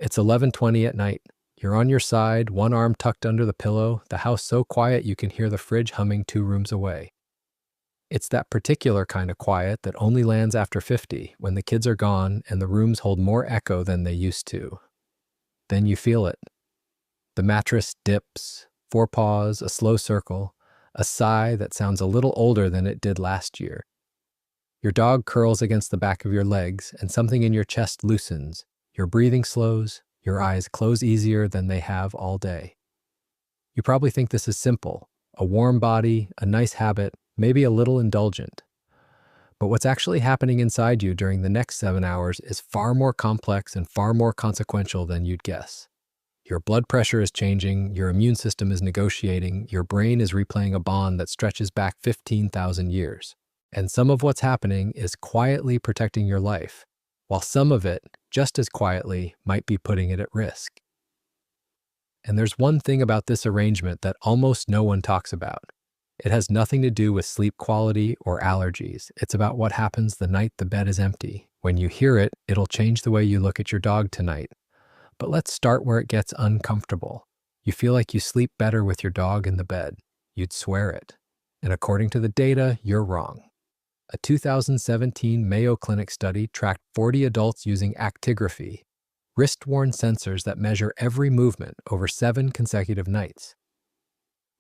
It's 11:20 at night. You're on your side, one arm tucked under the pillow, the house so quiet you can hear the fridge humming 2 rooms away. It's that particular kind of quiet that only lands after 50, when the kids are gone and the rooms hold more echo than they used to. Then you feel it. The mattress dips, forepaws, a slow circle, a sigh that sounds a little older than it did last year. Your dog curls against the back of your legs, and something in your chest loosens. Your breathing slows, your eyes close easier than they have all day. You probably think this is simple, a warm body, a nice habit, maybe a little indulgent. But what's actually happening inside you during the next 7 hours is far more complex and far more consequential than you'd guess. Your blood pressure is changing, your immune system is negotiating, your brain is replaying a bond that stretches back 15,000 years. And some of what's happening is quietly protecting your life, while some of it, just as quietly, might be putting it at risk. And there's one thing about this arrangement that almost no one talks about. It has nothing to do with sleep quality or allergies. It's about what happens the night the bed is empty. When you hear it, it'll change the way you look at your dog tonight. But let's start where it gets uncomfortable. You feel like you sleep better with your dog in the bed. You'd swear it. And according to the data, you're wrong. A 2017 Mayo Clinic study tracked 40 adults using actigraphy, wrist-worn sensors that measure every movement over 7 consecutive nights.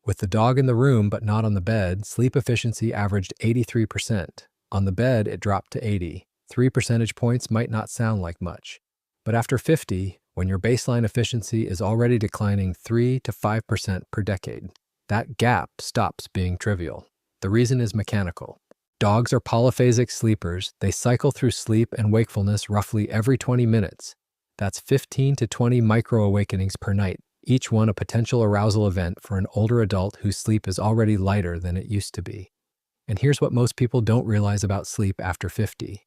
With the dog in the room but not on the bed, sleep efficiency averaged 83%. On the bed, it dropped to 80. 3 percentage points might not sound like much. But after 50, when your baseline efficiency is already declining 3 to 5% per decade, that gap stops being trivial. The reason is mechanical. Dogs are polyphasic sleepers. They cycle through sleep and wakefulness roughly every 20 minutes. That's 15 to 20 micro-awakenings per night, each one a potential arousal event for an older adult whose sleep is already lighter than it used to be. And here's what most people don't realize about sleep after 50.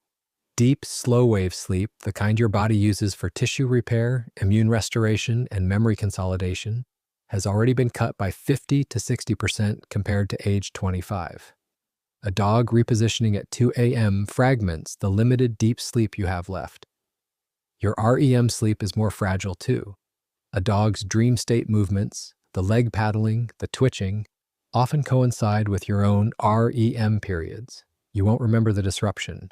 Deep, slow-wave sleep, the kind your body uses for tissue repair, immune restoration, and memory consolidation, has already been cut by 50 to 60% compared to age 25. A dog repositioning at 2 a.m. fragments the limited deep sleep you have left. Your REM sleep is more fragile too. A dog's dream state movements, the leg paddling, the twitching, often coincide with your own REM periods. You won't remember the disruption,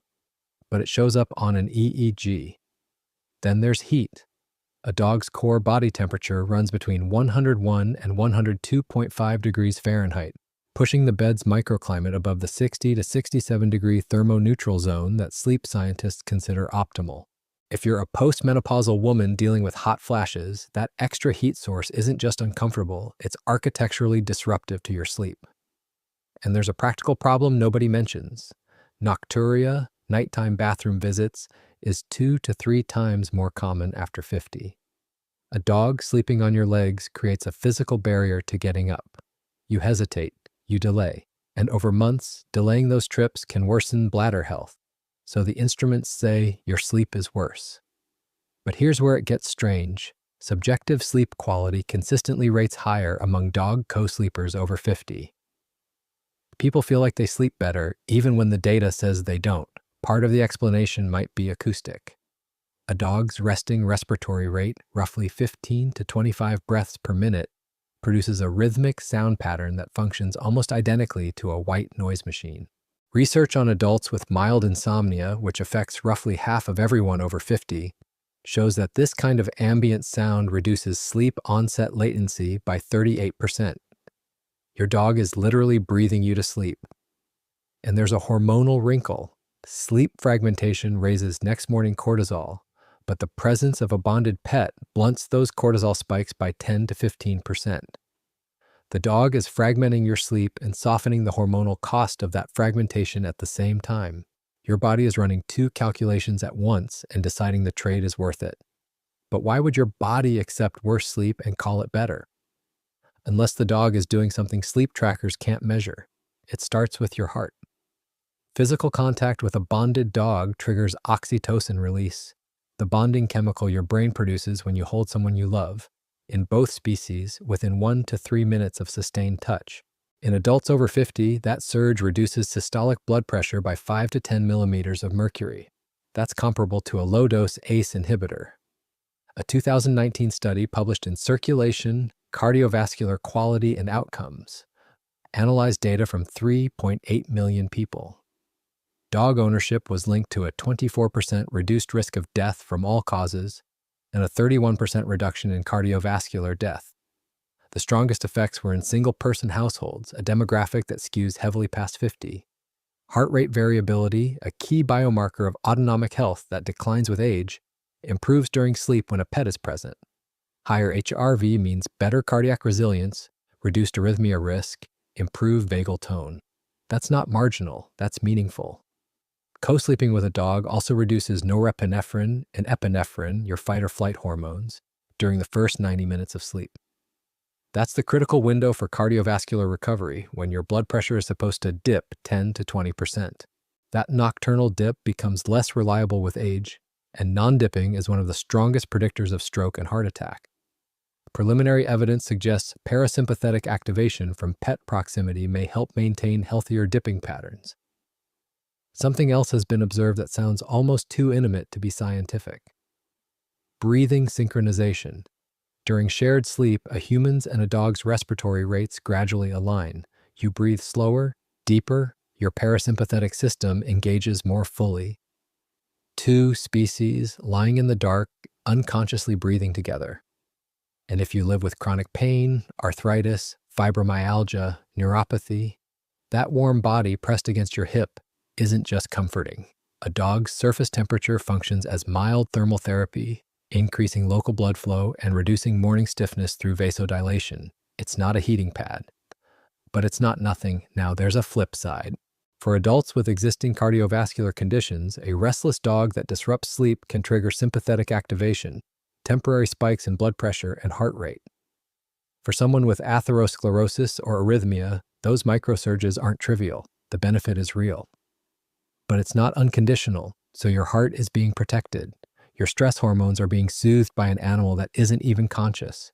but it shows up on an EEG. Then there's heat. A dog's core body temperature runs between 101 and 102.5 degrees Fahrenheit, pushing the bed's microclimate above the 60 to 67 degree thermoneutral zone that sleep scientists consider optimal. If you're a postmenopausal woman dealing with hot flashes, that extra heat source isn't just uncomfortable, it's architecturally disruptive to your sleep. And there's a practical problem nobody mentions. Nocturia, nighttime bathroom visits, is 2 to 3 times more common after 50. A dog sleeping on your legs creates a physical barrier to getting up. You hesitate, you delay, and over months, delaying those trips can worsen bladder health. So the instruments say your sleep is worse. But here's where it gets strange. Subjective sleep quality consistently rates higher among dog co-sleepers over 50. People feel like they sleep better even when the data says they don't. Part of the explanation might be acoustic. A dog's resting respiratory rate, roughly 15 to 25 breaths per minute, produces a rhythmic sound pattern that functions almost identically to a white noise machine. Research on adults with mild insomnia, which affects roughly half of everyone over 50, shows that this kind of ambient sound reduces sleep onset latency by 38%. Your dog is literally breathing you to sleep. And there's a hormonal wrinkle. Sleep fragmentation raises next morning cortisol, but the presence of a bonded pet blunts those cortisol spikes by 10 to 15%. The dog is fragmenting your sleep and softening the hormonal cost of that fragmentation at the same time. Your body is running 2 calculations at once and deciding the trade is worth it. But why would your body accept worse sleep and call it better? Unless the dog is doing something sleep trackers can't measure. It starts with your heart. Physical contact with a bonded dog triggers oxytocin release, the bonding chemical your brain produces when you hold someone you love, in both species within 1 to 3 minutes of sustained touch. In adults over 50, that surge reduces systolic blood pressure by 5 to 10 millimeters of mercury. That's comparable to a low-dose ACE inhibitor. A 2019 study published in Circulation, Cardiovascular Quality and Outcomes analyzed data from 3.8 million people. Dog ownership was linked to a 24% reduced risk of death from all causes and a 31% reduction in cardiovascular death. The strongest effects were in single-person households, a demographic that skews heavily past 50. Heart rate variability, a key biomarker of autonomic health that declines with age, improves during sleep when a pet is present. Higher HRV means better cardiac resilience, reduced arrhythmia risk, improved vagal tone. That's not marginal, that's meaningful. Co-sleeping with a dog also reduces norepinephrine and epinephrine, your fight or flight hormones, during the first 90 minutes of sleep. That's the critical window for cardiovascular recovery, when your blood pressure is supposed to dip 10 to 20%. That nocturnal dip becomes less reliable with age, and non-dipping is one of the strongest predictors of stroke and heart attack. Preliminary evidence suggests parasympathetic activation from pet proximity may help maintain healthier dipping patterns. Something else has been observed that sounds almost too intimate to be scientific. Breathing synchronization. During shared sleep, a human's and a dog's respiratory rates gradually align. You breathe slower, deeper, your parasympathetic system engages more fully. Two species lying in the dark, unconsciously breathing together. And if you live with chronic pain, arthritis, fibromyalgia, neuropathy, that warm body pressed against your hip isn't just comforting. A dog's surface temperature functions as mild thermal therapy, increasing local blood flow and reducing morning stiffness through vasodilation. It's not a heating pad. But it's not nothing. Now there's a flip side. For adults with existing cardiovascular conditions, a restless dog that disrupts sleep can trigger sympathetic activation, temporary spikes in blood pressure and heart rate. For someone with atherosclerosis or arrhythmia, those microsurges aren't trivial. The benefit is real. But it's not unconditional, so your heart is being protected. Your stress hormones are being soothed by an animal that isn't even conscious.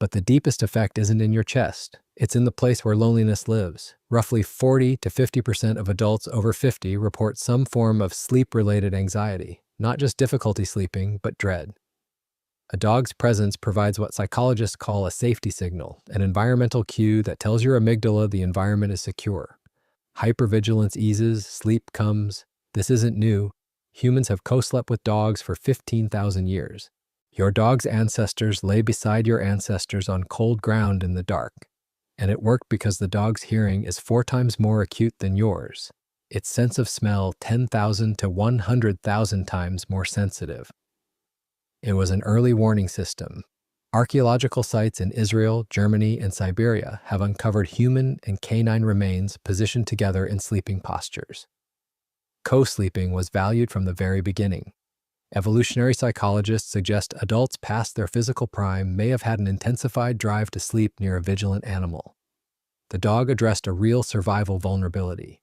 But the deepest effect isn't in your chest. It's in the place where loneliness lives. Roughly 40 to 50% of adults over 50 report some form of sleep-related anxiety, not just difficulty sleeping, but dread. A dog's presence provides what psychologists call a safety signal, an environmental cue that tells your amygdala the environment is secure. Hypervigilance eases, sleep comes. This isn't new. Humans have co-slept with dogs for 15,000 years. Your dog's ancestors lay beside your ancestors on cold ground in the dark. And it worked because the dog's hearing is 4 times more acute than yours. Its sense of smell 10,000 to 100,000 times more sensitive. It was an early warning system. Archaeological sites in Israel, Germany, and Siberia have uncovered human and canine remains positioned together in sleeping postures. Co-sleeping was valued from the very beginning. Evolutionary psychologists suggest adults past their physical prime may have had an intensified drive to sleep near a vigilant animal. The dog addressed a real survival vulnerability.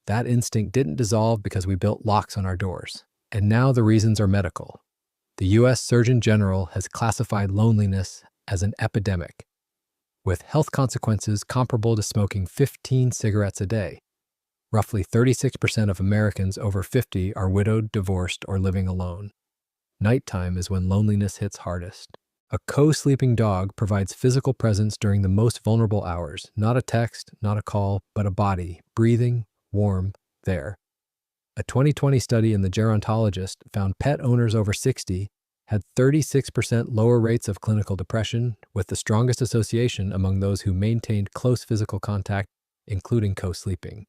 That instinct didn't dissolve because we built locks on our doors. And now the reasons are medical. The U.S. Surgeon General has classified loneliness as an epidemic, with health consequences comparable to smoking 15 cigarettes a day. Roughly 36% of Americans over 50 are widowed, divorced, or living alone. Nighttime is when loneliness hits hardest. A co-sleeping dog provides physical presence during the most vulnerable hours, not a text, not a call, but a body, breathing, warm, there. A 2020 study in The Gerontologist found pet owners over 60 had 36% lower rates of clinical depression, with the strongest association among those who maintained close physical contact, including co-sleeping.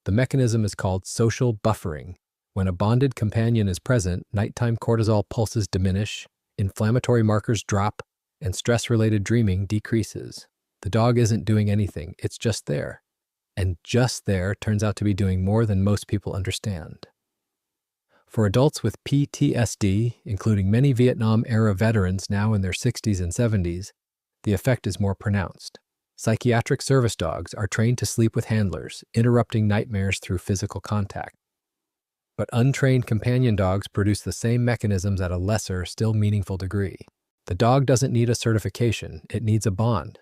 The mechanism is called social buffering. When a bonded companion is present, nighttime cortisol pulses diminish, inflammatory markers drop, and stress-related dreaming decreases. The dog isn't doing anything, it's just there. And just there turns out to be doing more than most people understand. For adults with PTSD, including many Vietnam-era veterans now in their 60s and 70s, the effect is more pronounced. Psychiatric service dogs are trained to sleep with handlers, interrupting nightmares through physical contact. But untrained companion dogs produce the same mechanisms at a lesser, still meaningful degree. The dog doesn't need a certification, it needs a bond.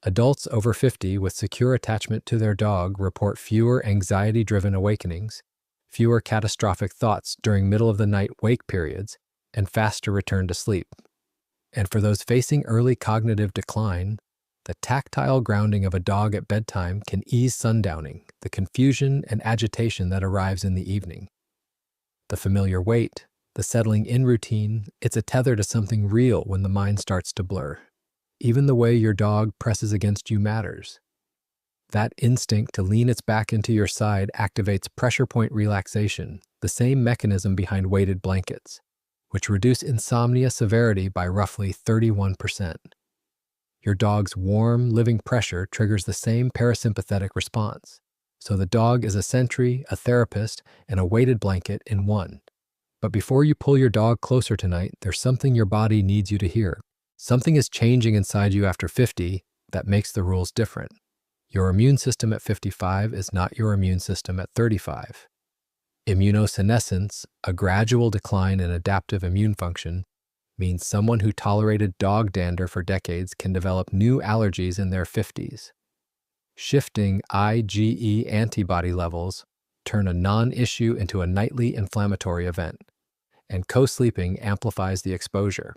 Adults over 50 with secure attachment to their dog report fewer anxiety-driven awakenings, fewer catastrophic thoughts during middle-of-the-night wake periods, and faster return to sleep. And for those facing early cognitive decline, the tactile grounding of a dog at bedtime can ease sundowning, the confusion and agitation that arrives in the evening. The familiar wait, the settling in routine, it's a tether to something real when the mind starts to blur. Even the way your dog presses against you matters. That instinct to lean its back into your side activates pressure point relaxation, the same mechanism behind weighted blankets, which reduce insomnia severity by roughly 31%. Your dog's warm, living pressure triggers the same parasympathetic response. So the dog is a sentry, a therapist, and a weighted blanket in one. But before you pull your dog closer tonight, there's something your body needs you to hear. Something is changing inside you after 50 that makes the rules different. Your immune system at 55 is not your immune system at 35. Immunosenescence, a gradual decline in adaptive immune function, means someone who tolerated dog dander for decades can develop new allergies in their 50s. Shifting IgE antibody levels turn a non-issue into a nightly inflammatory event, and co-sleeping amplifies the exposure.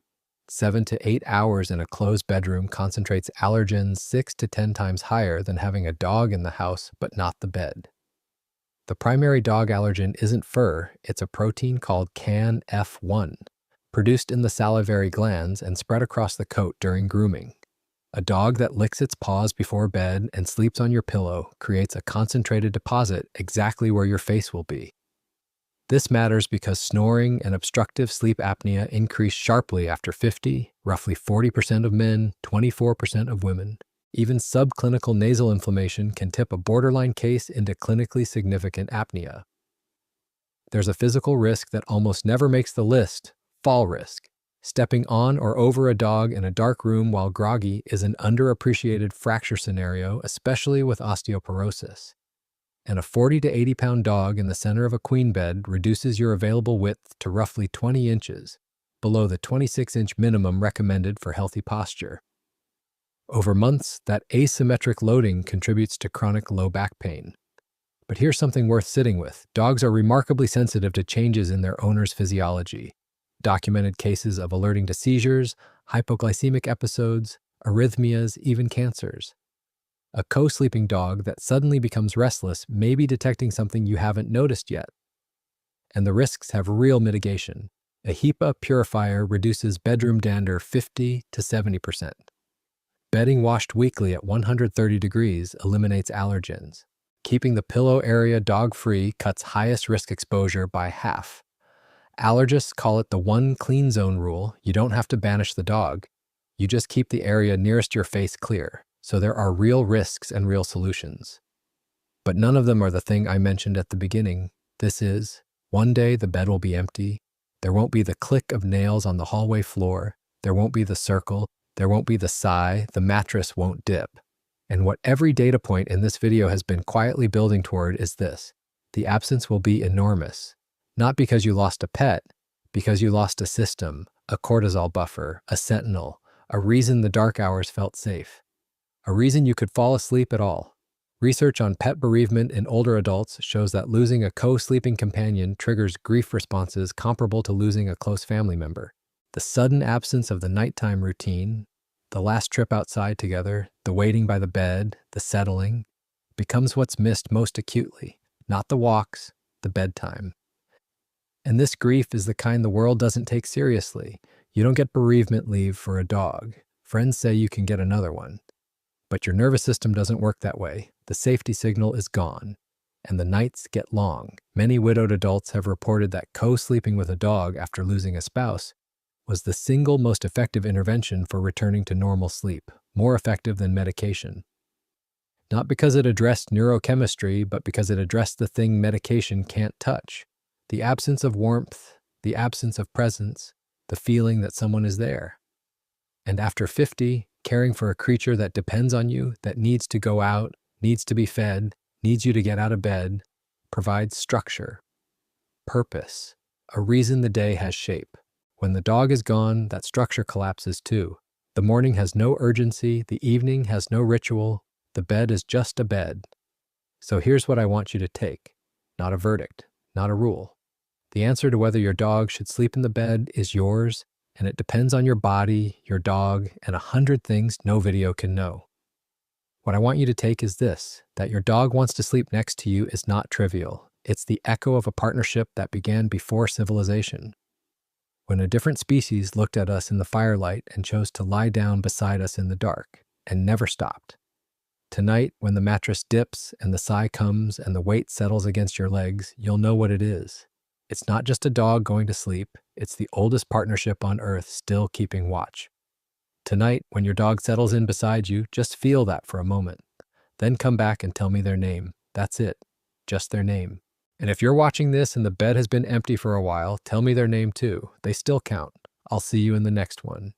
7 to 8 hours in a closed bedroom concentrates allergens 6 to 10 times higher than having a dog in the house but not the bed. The primary dog allergen isn't fur, it's a protein called CAN-F1, produced in the salivary glands and spread across the coat during grooming. A dog that licks its paws before bed and sleeps on your pillow creates a concentrated deposit exactly where your face will be. This matters because snoring and obstructive sleep apnea increase sharply after 50, roughly 40% of men, 24% of women. Even subclinical nasal inflammation can tip a borderline case into clinically significant apnea. There's a physical risk that almost never makes the list: fall risk. Stepping on or over a dog in a dark room while groggy is an underappreciated fracture scenario, especially with osteoporosis. And a 40 to 80 pound dog in the center of a queen bed reduces your available width to roughly 20 inches, below the 26-inch minimum recommended for healthy posture. Over months, that asymmetric loading contributes to chronic low back pain. But here's something worth sitting with. Dogs are remarkably sensitive to changes in their owner's physiology. Documented cases of alerting to seizures, hypoglycemic episodes, arrhythmias, even cancers. A co-sleeping dog that suddenly becomes restless may be detecting something you haven't noticed yet. And the risks have real mitigation. A HEPA purifier reduces bedroom dander 50 to 70%. Bedding washed weekly at 130 degrees eliminates allergens. Keeping the pillow area dog-free cuts highest risk exposure by half. Allergists call it the one clean zone rule. You don't have to banish the dog. You just keep the area nearest your face clear. So there are real risks and real solutions. But none of them are the thing I mentioned at the beginning. This is, one day the bed will be empty. There won't be the click of nails on the hallway floor. There won't be the circle. There won't be the sigh. The mattress won't dip. And what every data point in this video has been quietly building toward is this: the absence will be enormous. Not because you lost a pet, because you lost a system, a cortisol buffer, a sentinel, a reason the dark hours felt safe. A reason you could fall asleep at all. Research on pet bereavement in older adults shows that losing a co-sleeping companion triggers grief responses comparable to losing a close family member. The sudden absence of the nighttime routine, the last trip outside together, the waiting by the bed, the settling, becomes what's missed most acutely, not the walks, the bedtime. And this grief is the kind the world doesn't take seriously. You don't get bereavement leave for a dog. Friends say you can get another one. But your nervous system doesn't work that way. The safety signal is gone, and the nights get long. Many widowed adults have reported that co-sleeping with a dog after losing a spouse was the single most effective intervention for returning to normal sleep, more effective than medication. Not because it addressed neurochemistry, but because it addressed the thing medication can't touch: the absence of warmth, the absence of presence, the feeling that someone is there. And after 50, caring for a creature that depends on you, that needs to go out, needs to be fed, needs you to get out of bed, provides structure, purpose, a reason the day has shape. When the dog is gone, that structure collapses too. The morning has no urgency, the evening has no ritual, the bed is just a bed. So here's what I want you to take: not a verdict, not a rule. The answer to whether your dog should sleep in the bed is yours, and it depends on your body, your dog, and 100 things no video can know. What I want you to take is this, that your dog wants to sleep next to you is not trivial. It's the echo of a partnership that began before civilization. When a different species looked at us in the firelight and chose to lie down beside us in the dark, and never stopped. Tonight, when the mattress dips and the sigh comes and the weight settles against your legs, you'll know what it is. It's not just a dog going to sleep, it's the oldest partnership on Earth still keeping watch. Tonight, when your dog settles in beside you, just feel that for a moment. Then come back and tell me their name. That's it. Just their name. And if you're watching this and the bed has been empty for a while, tell me their name too. They still count. I'll see you in the next one.